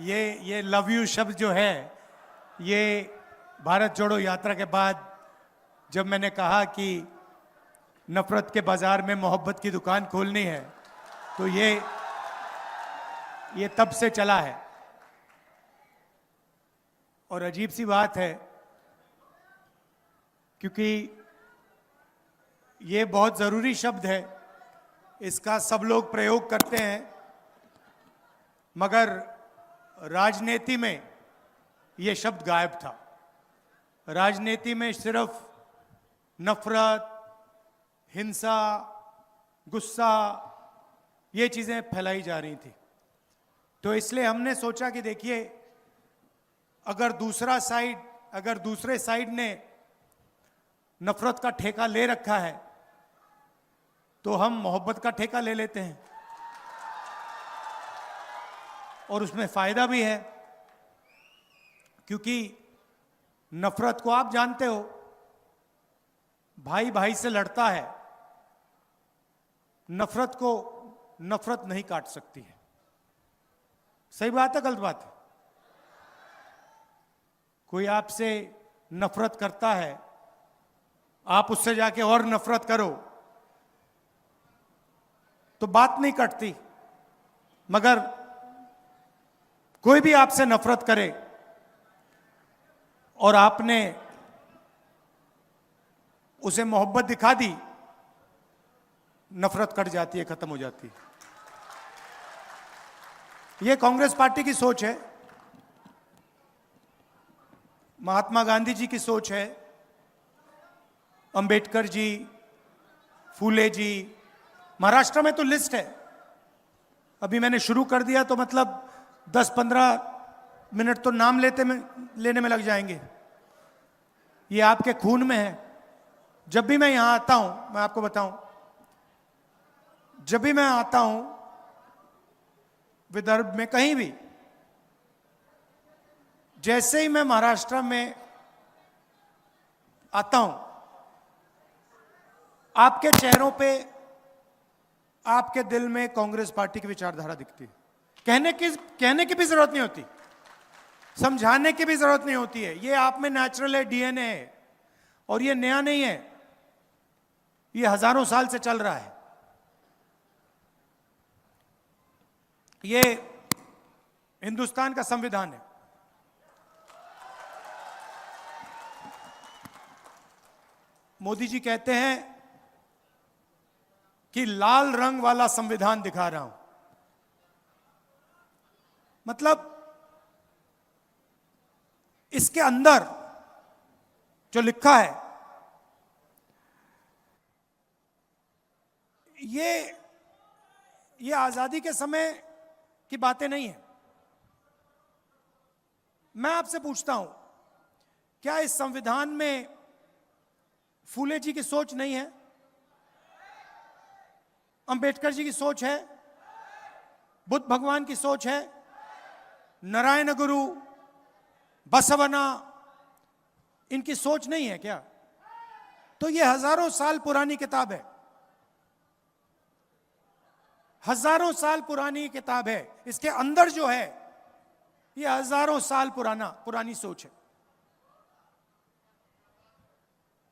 ये love you शब्द जो है, ये भारत जोड़ो यात्रा के बाद जब मैंने कहा कि नफरत के बाजार में मोहब्बत की दुकान खोलनी है, तो ये तब से चला है। और अजीब सी बात है, क्योंकि ये बहुत जरूरी शब्द है, इसका सब लोग प्रयोग करते हैं, मगर राजनीति में ये शब्द गायब था। राजनीति में सिर्फ नफरत, हिंसा, गुस्सा, ये चीजें फैलाई जा रही थी। तो इसलिए हमने सोचा कि देखिए, अगर दूसरे साइड ने नफरत का ठेका ले रखा है, तो हम मोहब्बत का ठेका ले लेते हैं, और उसमें फायदा भी है। क्योंकि नफरत को आप जानते हो, भाई भाई से लड़ता है, नफरत को नफरत नहीं काट सकती है। सही बात है, गलत बात है? कोई आपसे नफरत करता है, आप उससे जाके और नफरत करो तो बात नहीं कटती, मगर कोई भी आपसे नफरत करे और आपने उसे मोहब्बत दिखा दी, नफरत कट जाती है, खत्म हो जाती है। यह कांग्रेस पार्टी की सोच है, महात्मा गांधी जी की सोच है, अंबेडकर जी, फूले जी। महाराष्ट्र में तो लिस्ट है, अभी मैंने शुरू कर दिया तो मतलब 10-15 मिनट तो नाम लेने में लग जाएंगे। ये आपके खून में है। जब भी मैं यहां आता हूं, मैं आपको बताऊं, जब भी मैं आता हूं विदर्भ में कहीं भी, जैसे ही मैं महाराष्ट्र में आता हूं, आपके चेहरों पे, आपके दिल में कांग्रेस पार्टी की विचारधारा दिखती है। कहने की भी जरूरत नहीं होती, समझाने की भी जरूरत नहीं होती है। ये आप में नेचुरल है, डीएनए है, और ये नया नहीं है, ये हजारों साल से चल रहा है। ये हिंदुस्तान का संविधान है। मोदी जी कहते हैं कि लाल रंग वाला संविधान दिखा रहा हूं। मतलब इसके अंदर जो लिखा है, ये आजादी के समय की बातें नहीं है। मैं आपसे पूछता हूं, क्या इस संविधान में फूले जी की सोच नहीं है? अंबेडकर जी की सोच है? बुद्ध भगवान की सोच है? नारायण गुरु, बसवना, इनकी सोच नहीं है क्या? तो ये हजारों साल पुरानी किताब है, हजारों साल पुरानी किताब है। इसके अंदर जो है, ये हजारों साल पुरानी सोच है।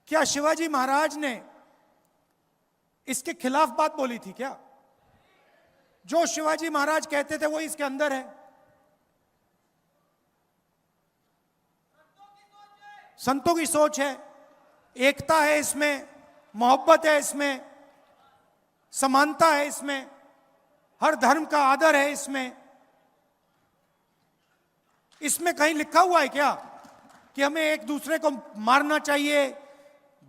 क्या शिवाजी महाराज ने इसके खिलाफ बात बोली थी क्या? जो शिवाजी महाराज कहते थे वो इसके अंदर है। संतों की सोच है, एकता है इसमें, मोहब्बत है इसमें, समानता है इसमें, हर धर्म का आदर है इसमें। इसमें कहीं लिखा हुआ है क्या कि हमें एक दूसरे को मारना चाहिए,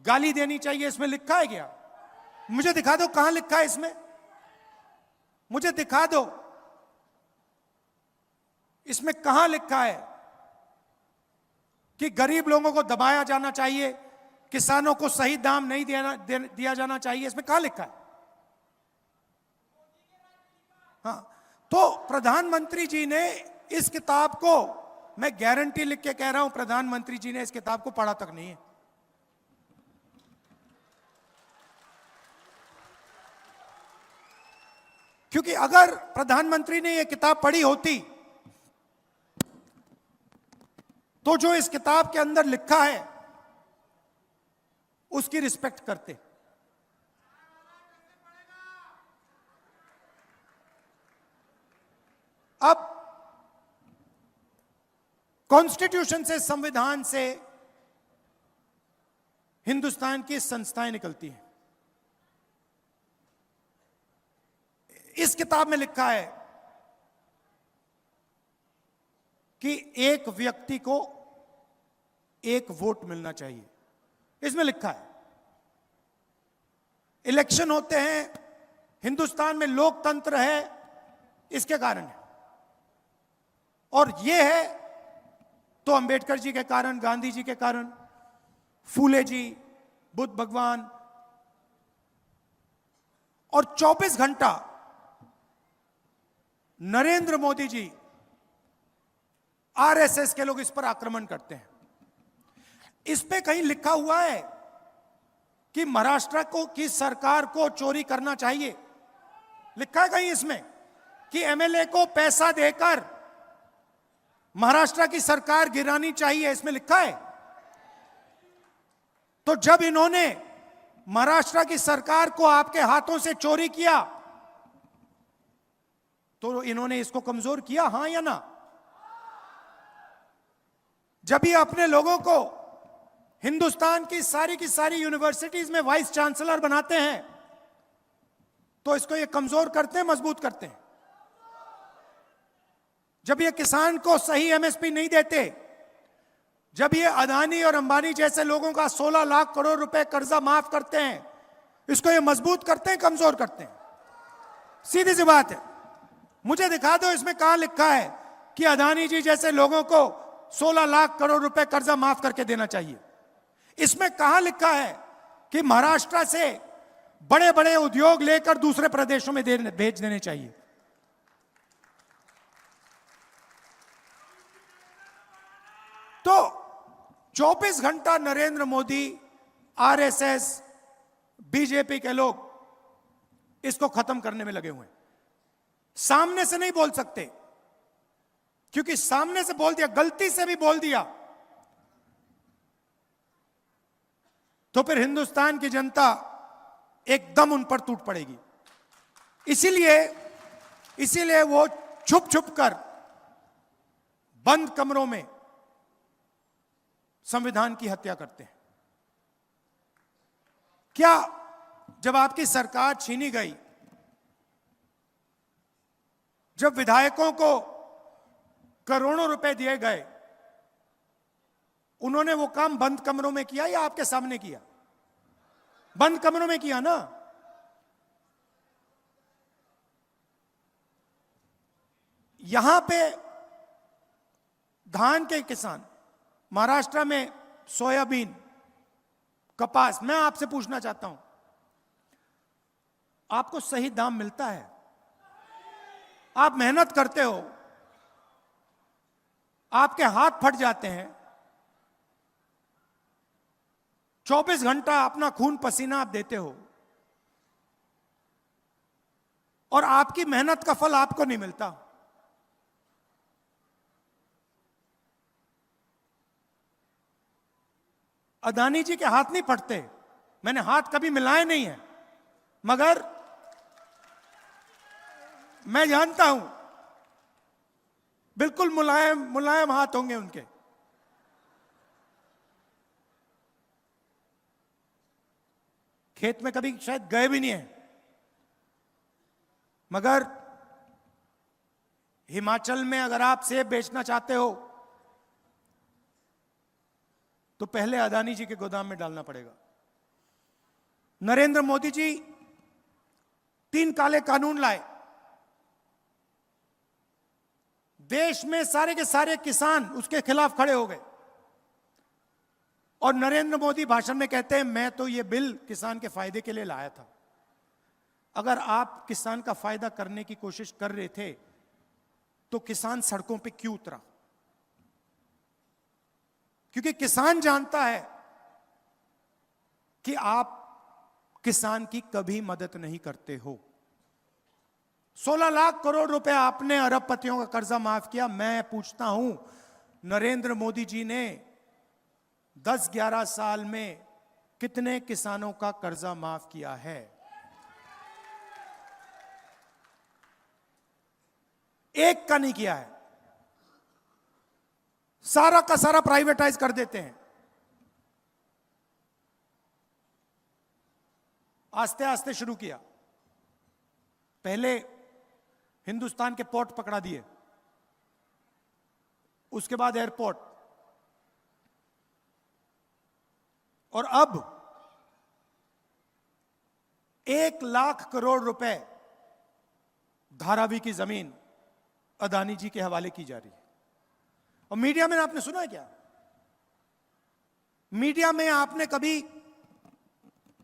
गाली देनी चाहिए? इसमें लिखा है क्या? मुझे दिखा दो कहां लिखा है इसमें, मुझे दिखा दो इसमें कहां लिखा है कि गरीब लोगों को दबाया जाना चाहिए, किसानों को सही दाम नहीं दिया जाना चाहिए? इसमें कहां लिखा है? हाँ, तो प्रधानमंत्री जी ने इस किताब को, मैं गारंटी लिख के कह रहा हूं, प्रधानमंत्री जी ने इस किताब को पढ़ा तक नहीं है। क्योंकि अगर प्रधानमंत्री ने यह किताब पढ़ी होती तो जो इस किताब के अंदर लिखा है उसकी रिस्पेक्ट करते। अब कॉन्स्टिट्यूशन से, संविधान से हिंदुस्तान की संस्थाएं निकलती हैं। इस किताब में लिखा है कि एक व्यक्ति को एक वोट मिलना चाहिए। इसमें लिखा है इलेक्शन होते हैं, हिंदुस्तान में लोकतंत्र है, इसके कारण है। और यह है तो अंबेडकर जी के कारण, गांधी जी के कारण, फूले जी, बुद्ध भगवान। और 24 घंटा नरेंद्र मोदी जी, आरएसएस के लोग इस पर आक्रमण करते हैं। इस पे कहीं लिखा हुआ है कि महाराष्ट्र को की सरकार को चोरी करना चाहिए? लिखा है कहीं इसमें कि एमएलए को पैसा देकर महाराष्ट्र की सरकार गिरानी चाहिए? इसमें लिखा है? तो जब इन्होंने महाराष्ट्र की सरकार को आपके हाथों से चोरी किया तो इन्होंने इसको कमजोर किया, हां या ना? जब ये अपने लोगों को हिंदुस्तान की सारी यूनिवर्सिटीज में वाइस चांसलर बनाते हैं तो इसको ये कमजोर करते हैं, मजबूत करते हैं? जब ये किसान को सही एमएसपी नहीं देते, जब ये अदानी और अंबानी जैसे लोगों का 16 लाख करोड़ रुपए कर्जा माफ करते हैं, इसको ये मजबूत करते हैं, कमजोर करते हैं? सीधी सी बात है। मुझे दिखा दो इसमें कहां लिखा है कि अदानी जी जैसे लोगों को 16 लाख करोड़ रुपए कर्जा माफ करके देना चाहिए? इसमें कहां लिखा है कि महाराष्ट्र से बड़े बड़े उद्योग लेकर दूसरे प्रदेशों में भेज देने चाहिए? तो 24 घंटा नरेंद्र मोदी, आरएसएस, बीजेपी के लोग इसको खत्म करने में लगे हुए हैं। सामने से नहीं बोल सकते, क्योंकि सामने से बोल दिया, गलती से भी बोल दिया तो फिर हिंदुस्तान की जनता एकदम उन पर टूट पड़ेगी। इसीलिए वो छुप छुप कर बंद कमरों में संविधान की हत्या करते हैं। क्या जब आपकी सरकार छीनी गई, जब विधायकों को करोड़ों रुपए दिए गए, उन्होंने वो काम बंद कमरों में किया या आपके सामने किया? बंद कमरों में किया ना। यहां पे धान के किसान, महाराष्ट्र में सोयाबीन, कपास, मैं आपसे पूछना चाहता हूं, आपको सही दाम मिलता है? आप मेहनत करते हो, आपके हाथ फट जाते हैं, 24 घंटा अपना खून पसीना आप देते हो और आपकी मेहनत का फल आपको नहीं मिलता। अदानी जी के हाथ नहीं फटते, मैंने हाथ कभी मिलाए नहीं है, मगर मैं जानता हूं बिल्कुल मुलायम मुलायम हाथ होंगे उनके। खेत में कभी शायद गए भी नहीं है, मगर हिमाचल में अगर आप सेब बेचना चाहते हो तो पहले अदानी जी के गोदाम में डालना पड़ेगा। नरेंद्र मोदी जी 3 काले कानून लाए, देश में सारे के सारे किसान उसके खिलाफ खड़े हो गए और नरेंद्र मोदी भाषण में कहते हैं मैं तो ये बिल किसान के फायदे के लिए लाया था। अगर आप किसान का फायदा करने की कोशिश कर रहे थे तो किसान सड़कों पे क्यों उतरा? क्योंकि किसान जानता है कि आप किसान की कभी मदद नहीं करते हो। 16 लाख करोड़ रुपए आपने अरबपतियों का कर्जा माफ किया। मैं पूछता हूं नरेंद्र मोदी जी ने 10-11 साल में कितने किसानों का कर्जा माफ किया है? एक का नहीं किया है। सारा का सारा प्राइवेटाइज कर देते हैं। आस्ते आस्ते शुरू किया। पहले हिंदुस्तान के पोर्ट पकड़ा दिए, उसके बाद एयरपोर्ट, और अब 1 लाख करोड़ रुपए धारावी की जमीन अदानी जी के हवाले की जा रही है। और मीडिया में आपने सुना है क्या? मीडिया में आपने कभी,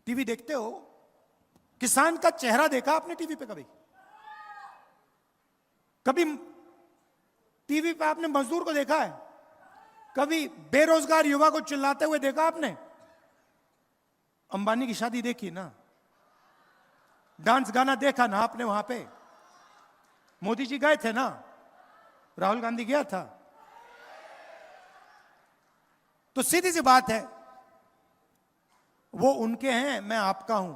टीवी देखते हो, किसान का चेहरा देखा आपने टीवी पे? कभी टीवी पे आपने मजदूर को देखा है? कभी बेरोजगार युवा को चिल्लाते हुए देखा आपने? अंबानी की शादी देखी ना, डांस गाना देखा ना आपने वहां पे? मोदी जी गए थे ना, राहुल गांधी गया था। तो सीधी सी बात है, वो उनके हैं, मैं आपका हूं।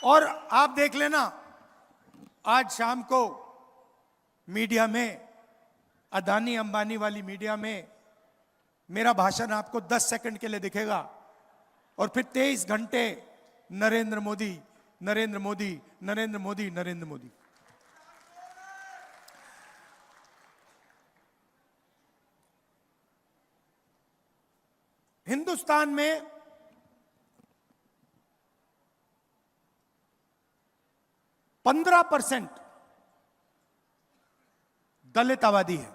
और आप देख लेना, आज शाम को मीडिया में, अदानी अंबानी वाली मीडिया में, मेरा भाषण आपको 10 सेकंड के लिए दिखेगा, और फिर 23 घंटे नरेंद्र मोदी, नरेंद्र मोदी, नरेंद्र मोदी, नरेंद्र मोदी। हिंदुस्तान में %15 दलित आबादी है,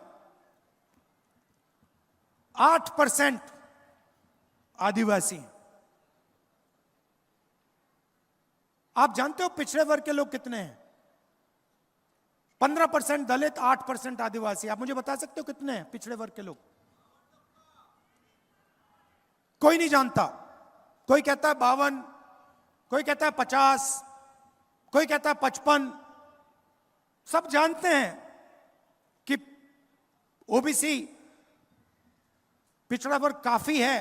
8% आदिवासी हैं। आप जानते हो पिछड़े वर्ग के लोग कितने हैं? 15% दलित, 8% आदिवासी। आप मुझे बता सकते हो कितने हैं पिछड़े वर्ग के लोग? कोई नहीं जानता। कोई कहता है 52, कोई कहता है 50, कोई कहता है 55। सब जानते हैं कि ओबीसी पिछड़ा वर्ग काफी है,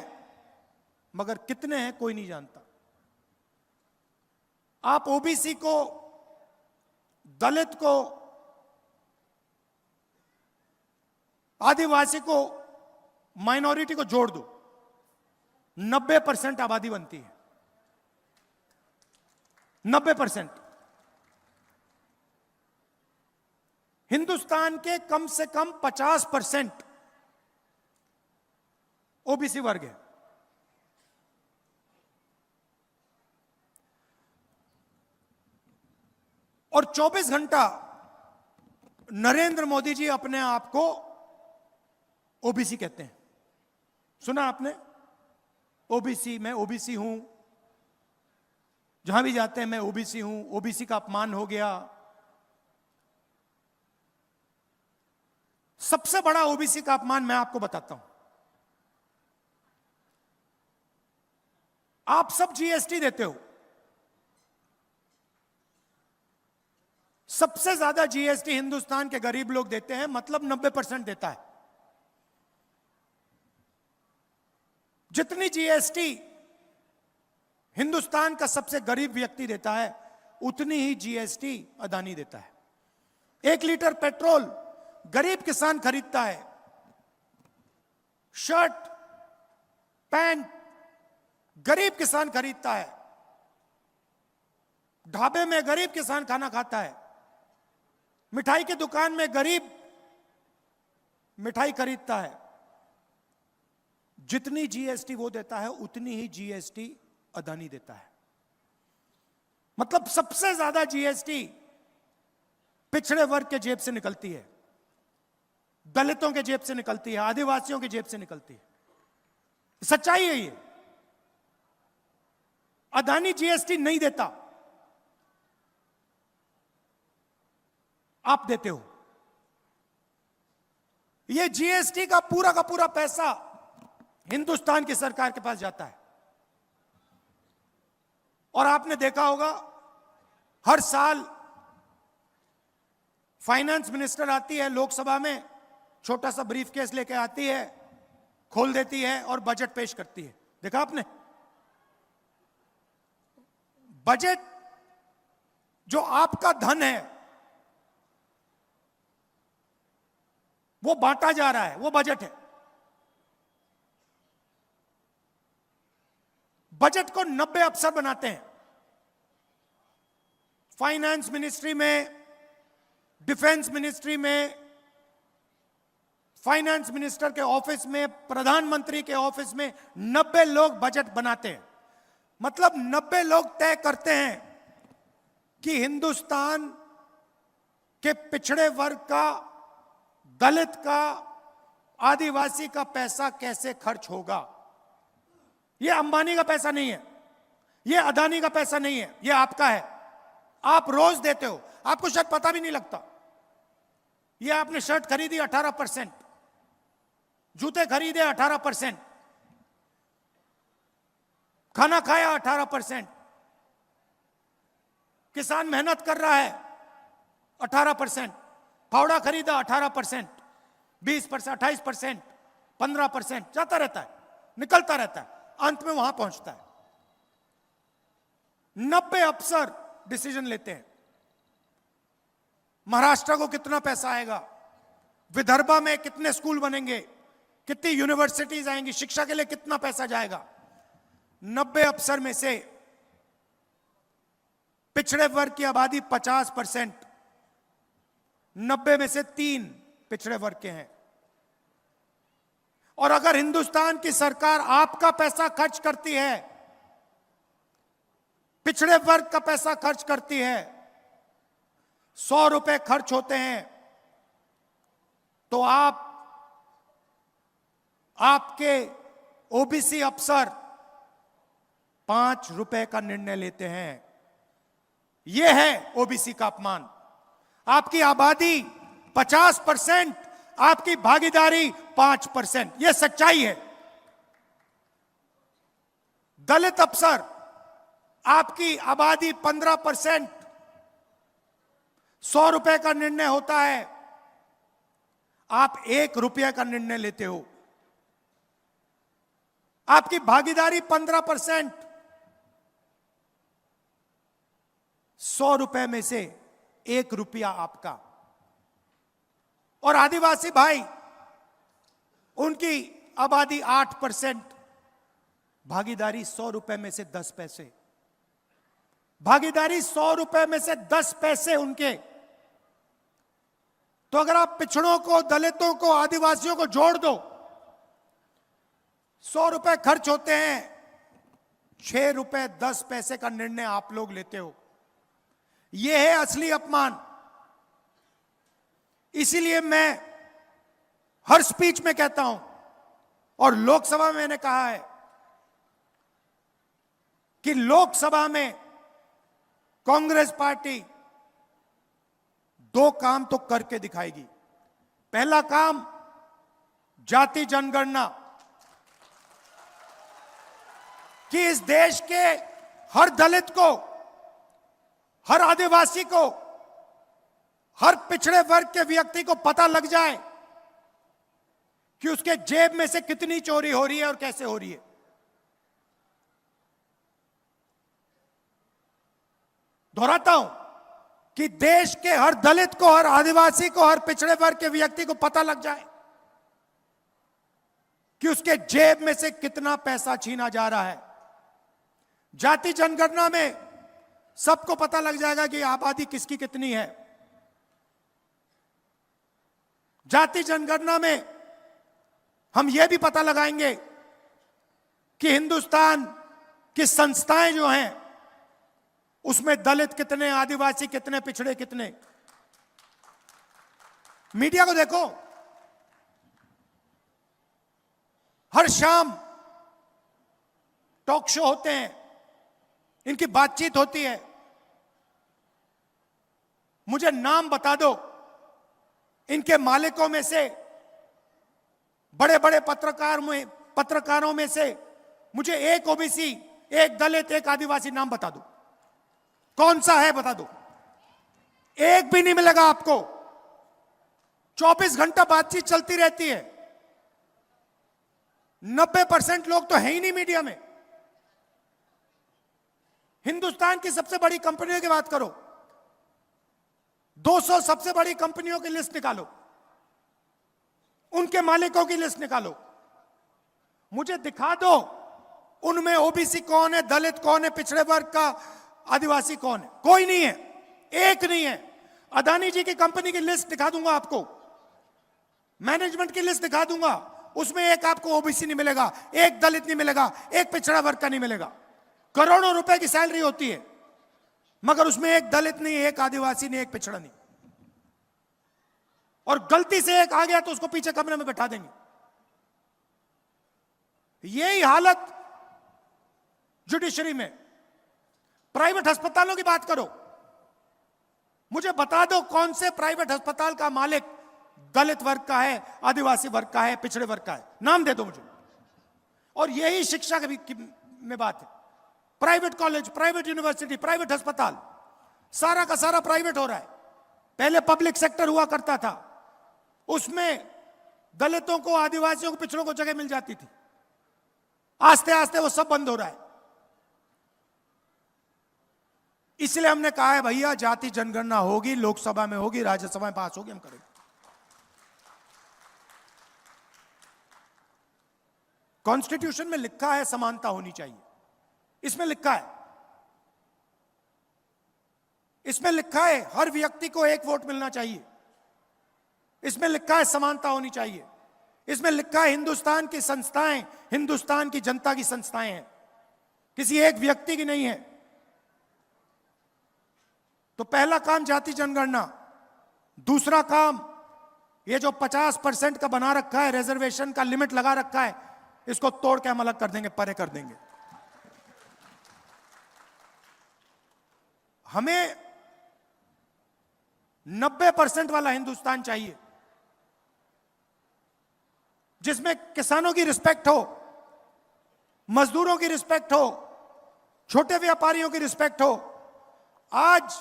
मगर कितने हैं कोई नहीं जानता। आप ओबीसी को, दलित को, आदिवासी को, माइनॉरिटी को जोड़ दो, 90% आबादी बनती है। 90%। हिंदुस्तान के कम से कम 50% ओबीसी वर्ग है। और 24 घंटा नरेंद्र मोदी जी अपने आप को ओबीसी कहते हैं। सुना आपने? ओबीसी, मैं ओबीसी हूं, जहां भी जाते हैं मैं ओबीसी हूं, ओबीसी का अपमान हो गया। सबसे बड़ा ओबीसी का अपमान मैं आपको बताता हूं। आप सब जीएसटी देते हो, सबसे ज्यादा जीएसटी हिंदुस्तान के गरीब लोग देते हैं, मतलब 90% देता है। जितनी जीएसटी हिंदुस्तान का सबसे गरीब व्यक्ति देता है, उतनी ही जीएसटी अदानी देता है। 1 लीटर पेट्रोल गरीब किसान खरीदता है, शर्ट पैंट गरीब किसान खरीदता है, ढाबे में गरीब किसान खाना खाता है, मिठाई की दुकान में गरीब मिठाई खरीदता है। जितनी जीएसटी वो देता है, उतनी ही जीएसटी अदानी देता है। मतलब सबसे ज्यादा जीएसटी पिछड़े वर्ग के जेब से निकलती है, दलितों के जेब से निकलती है, आदिवासियों की जेब से निकलती है। सच्चाई है ये। अदानी जीएसटी नहीं देता, आप देते हो। ये जीएसटी का पूरा पैसा हिंदुस्तान की सरकार के पास जाता है। और आपने देखा होगा, हर साल फाइनेंस मिनिस्टर आती है लोकसभा में, छोटा सा ब्रीफ केस लेके आती है, खोल देती है और बजट पेश करती है। देखा आपने? बजट जो आपका धन है वो बांटा जा रहा है, वो बजट है। बजट को 90 अफसर बनाते हैं। फाइनेंस मिनिस्ट्री में, डिफेंस मिनिस्ट्री में, फाइनेंस मिनिस्टर के ऑफिस में, प्रधानमंत्री के ऑफिस में 90 लोग बजट बनाते हैं। मतलब 90 लोग तय करते हैं कि हिंदुस्तान के पिछड़े वर्ग का, दलित का, आदिवासी का पैसा कैसे खर्च होगा। यह अंबानी का पैसा नहीं है, यह अदानी का पैसा नहीं है, यह आपका है। आप रोज देते हो, आपको शायद पता भी नहीं लगता। यह आपने शर्ट खरीदी 18%, जूते खरीदे 18%, खाना खाया 18%, किसान मेहनत कर रहा है 18%, फावड़ा खरीदा 18%, 20%, 28%, 15%, जाता रहता है, निकलता रहता है, अंत में वहां पहुंचता है। 90 अफसर डिसीजन लेते हैं। महाराष्ट्र को कितना पैसा आएगा, विदर्भा में कितने स्कूल बनेंगे, कितनी यूनिवर्सिटीज आएंगी, शिक्षा के लिए कितना पैसा जाएगा। 90 अफसर में से पिछड़े वर्ग की आबादी 50%, 90 में से 3 पिछड़े वर्ग के हैं। और अगर हिंदुस्तान की सरकार आपका पैसा खर्च करती है, पिछड़े वर्ग का पैसा खर्च करती है, 100 रुपए खर्च होते हैं, तो आपके ओबीसी अफसर 5 रुपए का निर्णय लेते हैं। यह है ओबीसी का अपमान। आपकी आबादी 50%, आपकी भागीदारी 5%, यह सच्चाई है। दलित अफसर, आपकी आबादी 15%, 100 रुपए का निर्णय होता है, आप 1 रुपये का निर्णय लेते हो। आपकी भागीदारी 15%, 100 रुपए में से 1 रुपया आपका। और आदिवासी भाई, उनकी आबादी 8%, भागीदारी 100 रुपए में से 10 पैसे। भागीदारी 100 रुपए में से 10 पैसे उनके। तो अगर आप पिछड़ों को, दलितों को, आदिवासियों को जोड़ दो, 100 रुपए खर्च होते हैं, 6 रुपए 10 पैसे का निर्णय आप लोग लेते हो। यह है असली अपमान। इसीलिए मैं हर स्पीच में कहता हूं, और लोकसभा में मैंने कहा है कि लोकसभा में कांग्रेस पार्टी 2 काम तो करके दिखाएगी। पहला काम, जाति जनगणना, कि इस देश के हर दलित को, हर आदिवासी को, हर पिछड़े वर्ग के व्यक्ति को पता लग जाए कि उसके जेब में से कितनी चोरी हो रही है और कैसे हो रही है। दोहराता हूं कि देश के हर दलित को, हर आदिवासी को, हर पिछड़े वर्ग के व्यक्ति को पता लग जाए कि उसके जेब में से कितना पैसा छीना जा रहा है। जाति जनगणना में सबको पता लग जाएगा कि आबादी किसकी कितनी है। जाति जनगणना में हम यह भी पता लगाएंगे कि हिंदुस्तान की संस्थाएं जो हैं, उसमें दलित कितने, आदिवासी कितने, पिछड़े कितने। मीडिया को देखो, हर शाम टॉक शो होते हैं, इनकी बातचीत होती है। मुझे नाम बता दो इनके मालिकों में से, बड़े बड़े पत्रकारों में से मुझे एक ओबीसी, एक दलित, एक आदिवासी नाम बता दो। कौन सा है बता दो। एक भी नहीं मिलेगा आपको। 24 घंटा बातचीत चलती रहती है। 90% लोग तो है ही नहीं मीडिया में। हिंदुस्तान की सबसे बड़ी कंपनियों की बात करो, 200 सबसे बड़ी कंपनियों की लिस्ट निकालो, उनके मालिकों की लिस्ट निकालो, मुझे दिखा दो उनमें ओबीसी कौन है, दलित कौन है, पिछड़े वर्ग का आदिवासी कौन है। कोई नहीं है, एक नहीं है। अदानी जी की कंपनी की लिस्ट दिखा दूंगा आपको, मैनेजमेंट की लिस्ट दिखा दूंगा, उसमें एक आपको ओबीसी नहीं मिलेगा, एक दलित नहीं मिलेगा, एक पिछड़ा वर्ग का नहीं मिलेगा। करोड़ों रुपए की सैलरी होती है, मगर उसमें एक दलित नहीं, एक आदिवासी नहीं, एक पिछड़ा नहीं। और गलती से एक आ गया तो उसको पीछे कमरे में बैठा देंगे। यही हालत जुडिशरी में। प्राइवेट अस्पतालों की बात करो, मुझे बता दो कौन से प्राइवेट अस्पताल का मालिक दलित वर्ग का है, आदिवासी वर्ग का है, पिछड़े वर्ग का है, नाम दे दो मुझे। और यही शिक्षा में बात है। Private college, private university, private अस्पताल, सारा का सारा प्राइवेट हो रहा है। पहले पब्लिक सेक्टर हुआ करता था, उसमें दलितों को, आदिवासियों को, पिछड़ों को जगह मिल जाती थी। आस्ते आस्ते वो सब बंद हो रहा है। इसलिए हमने कहा है भैया जाति जनगणना होगी, लोकसभा में होगी, राज्यसभा में पास होगी, हम करेंगे। कॉन्स्टिट्यूशन में लिखा है समानता होनी चाहिए, इसमें लिखा है, इसमें लिखा है हर व्यक्ति को एक वोट मिलना चाहिए, इसमें लिखा है समानता होनी चाहिए, इसमें लिखा है हिंदुस्तान की संस्थाएं हिंदुस्तान की जनता की संस्थाएं हैं, किसी एक व्यक्ति की नहीं है। तो पहला काम जाति जनगणना, दूसरा काम ये जो 50% का बना रखा है, रिजर्वेशन का लिमिट लगा रखा है, इसको तोड़ के हम अलग कर देंगे, परे कर देंगे। हमें 90% वाला हिंदुस्तान चाहिए, जिसमें किसानों की रिस्पेक्ट हो, मजदूरों की रिस्पेक्ट हो, छोटे व्यापारियों की रिस्पेक्ट हो। आज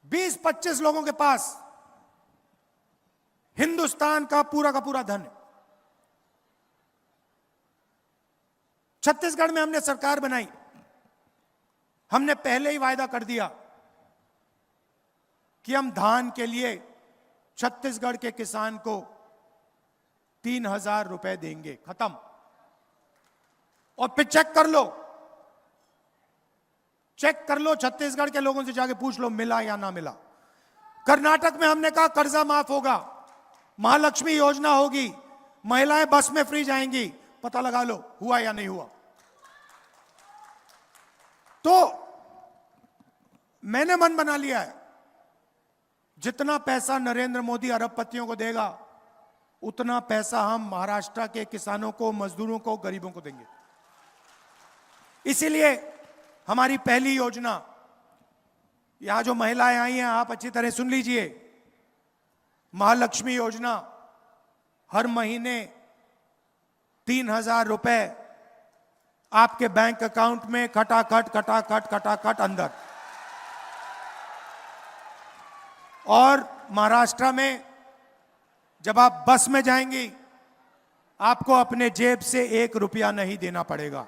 20-25 लोगों के पास हिंदुस्तान का पूरा धन है। छत्तीसगढ़ में हमने सरकार बनाई, हमने पहले ही वायदा कर दिया कि हम धान के लिए छत्तीसगढ़ के किसान को 3,000 रुपए देंगे, खत्म। और फिर चेक कर लो छत्तीसगढ़ के लोगों से जाके पूछ लो मिला या ना मिला। कर्नाटक में हमने कहा कर्जा माफ होगा, महालक्ष्मी योजना होगी, महिलाएं बस में फ्री जाएंगी, पता लगा लो हुआ या नहीं हुआ। तो मैंने मन बना लिया है, जितना पैसा नरेंद्र मोदी अरबपतियों को देगा, उतना पैसा हम महाराष्ट्र के किसानों को, मजदूरों को, गरीबों को देंगे। इसीलिए हमारी पहली योजना, यहां जो महिलाएं आई हैं आप अच्छी तरह सुन लीजिए, महालक्ष्मी योजना, हर महीने 3,000 रुपए आपके बैंक अकाउंट में खटाखट अंदर। और महाराष्ट्र में जब आप बस में जाएंगी, आपको अपने जेब से 1 रुपया नहीं देना पड़ेगा।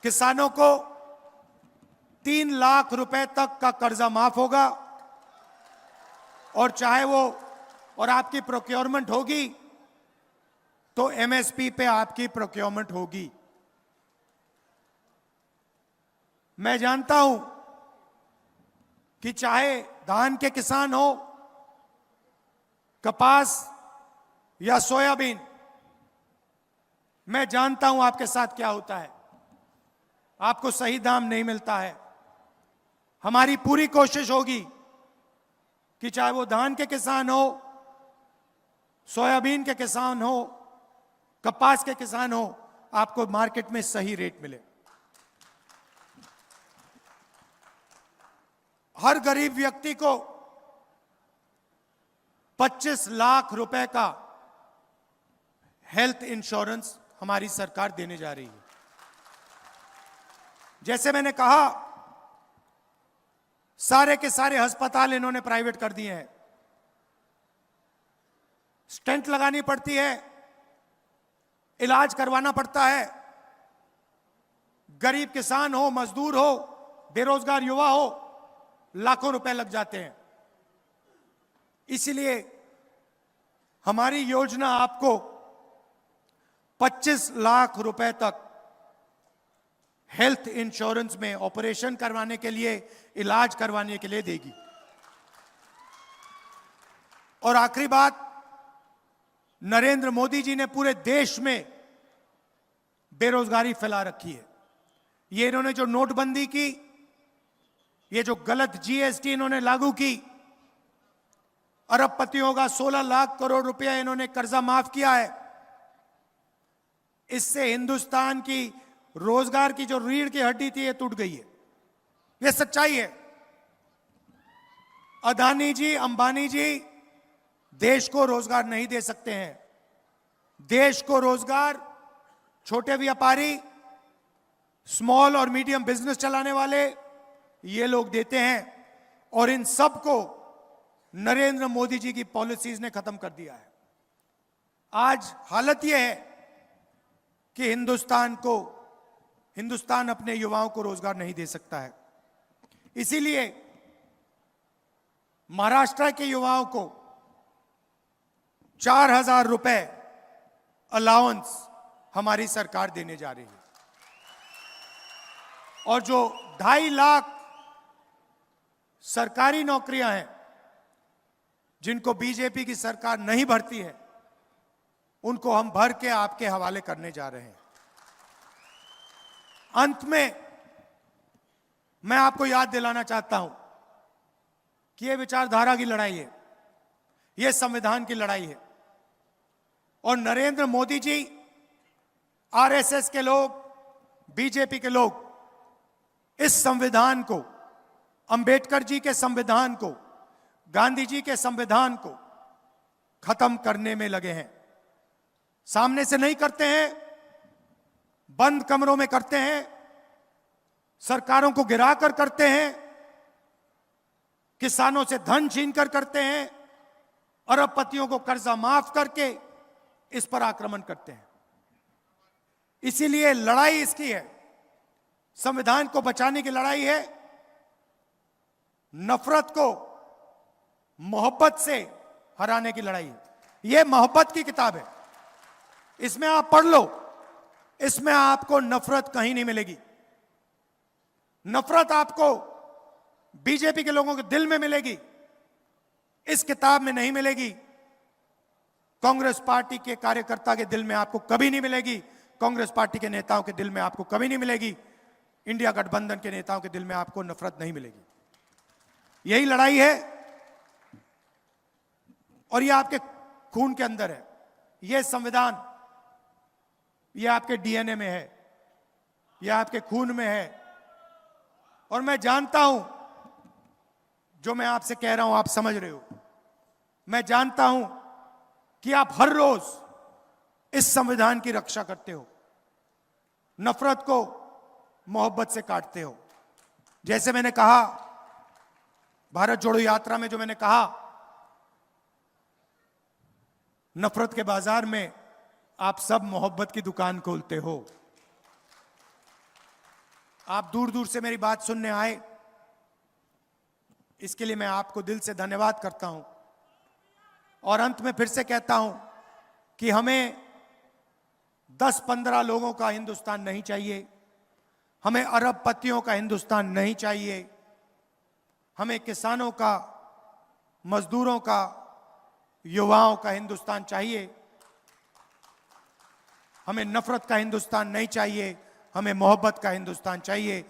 किसानों को 3 लाख रुपए तक का कर्जा माफ होगा, और चाहे वो, और आपकी प्रोक्योरमेंट होगी तो एमएसपी पे आपकी प्रोक्योरमेंट होगी। मैं जानता हूं कि चाहे धान के किसान हो, कपास या सोयाबीन, मैं जानता हूं आपके साथ क्या होता है, आपको सही दाम नहीं मिलता है। हमारी पूरी कोशिश होगी कि चाहे वो धान के किसान हो, सोयाबीन के किसान हो, कपास के किसान हो, आपको मार्केट में सही रेट मिले। हर गरीब व्यक्ति को 25 लाख रुपए का हेल्थ इंश्योरेंस हमारी सरकार देने जा रही है। जैसे मैंने कहा, सारे के सारे अस्पताल इन्होंने प्राइवेट कर दिए हैं। स्टेंट लगानी पड़ती है, इलाज करवाना पड़ता है। गरीब किसान हो, मजदूर हो, बेरोजगार युवा हो, लाखों रुपए लग जाते हैं। इसलिए हमारी योजना आपको 25 लाख रुपए तक हेल्थ इंश्योरेंस में ऑपरेशन करवाने के लिए, इलाज करवाने के लिए देगी। और आखिरी बात, नरेंद्र मोदी जी ने पूरे देश में बेरोजगारी फैला रखी है। ये इन्होंने जो नोटबंदी की, ये जो गलत जीएसटी इन्होंने लागू की, अरबपतियों का 16 लाख करोड़ रुपया इन्होंने कर्जा माफ किया है। इससे हिंदुस्तान की रोजगार की जो रीढ़ की हड्डी थी, ये टूट गई है। ये सच्चाई है। अदानी जी, अंबानी जी देश को रोजगार नहीं दे सकते हैं। देश को रोजगार छोटे व्यापारी, स्मॉल और मीडियम बिजनेस चलाने वाले, ये लोग देते हैं। और इन सब को नरेंद्र मोदी जी की पॉलिसीज ने खत्म कर दिया है। आज हालत यह है कि हिंदुस्तान अपने युवाओं को रोजगार नहीं दे सकता है। इसीलिए महाराष्ट्र के युवाओं को 4,000 रुपए अलाउंस हमारी सरकार देने जा रही है। और जो 2.5 लाख सरकारी नौकरियां हैं जिनको बीजेपी की सरकार नहीं भरती है, उनको हम भर के आपके हवाले करने जा रहे हैं। अंत में मैं आपको याद दिलाना चाहता हूं कि यह विचारधारा की लड़ाई है, यह संविधान की लड़ाई है। और नरेंद्र मोदी जी, आरएसएस के लोग, बीजेपी के लोग इस संविधान को, अंबेडकर जी के संविधान को, गांधी जी के संविधान को खत्म करने में लगे हैं। सामने से नहीं करते हैं, बंद कमरों में करते हैं, सरकारों को गिराकर करते हैं, किसानों से धन छीनकर करते हैं, अरबपतियों को कर्जा माफ करके इस पर आक्रमण करते हैं। इसीलिए लड़ाई इसकी है, संविधान को बचाने की लड़ाई है। नफरत को मोहब्बत से हराने की लड़ाई है। यह मोहब्बत की किताब है, इसमें आप पढ़ लो, इसमें आपको नफरत कहीं नहीं मिलेगी। नफरत आपको बीजेपी के लोगों के दिल में मिलेगी, इस किताब में नहीं मिलेगी। कांग्रेस पार्टी के कार्यकर्ता के दिल में आपको कभी नहीं मिलेगी, कांग्रेस पार्टी के नेताओं के दिल में आपको कभी नहीं मिलेगी, इंडिया गठबंधन के नेताओं के दिल में आपको नफरत नहीं मिलेगी। यही लड़ाई है और यह आपके खून के अंदर है। यह संविधान, यह आपके डीएनए में है, यह आपके खून में है। और मैं जानता हूं, जो मैं आपसे कह रहा हूं आप समझ रहे हो। मैं जानता हूं कि आप हर रोज इस संविधान की रक्षा करते हो, नफरत को मोहब्बत से काटते हो। जैसे मैंने कहा भारत जोड़ो यात्रा में, जो मैंने कहा, नफरत के बाजार में आप सब मोहब्बत की दुकान खोलते हो। आप दूर दूर से मेरी बात सुनने आए, इसके लिए मैं आपको दिल से धन्यवाद करता हूं। और अंत में फिर से कहता हूं कि हमें 10-15 लोगों का हिंदुस्तान नहीं चाहिए, हमें अरबपतियों का हिंदुस्तान नहीं चाहिए, हमें किसानों का, मजदूरों का, युवाओं का हिंदुस्तान चाहिए। हमें नफरत का हिंदुस्तान नहीं चाहिए, हमें मोहब्बत का हिंदुस्तान चाहिए।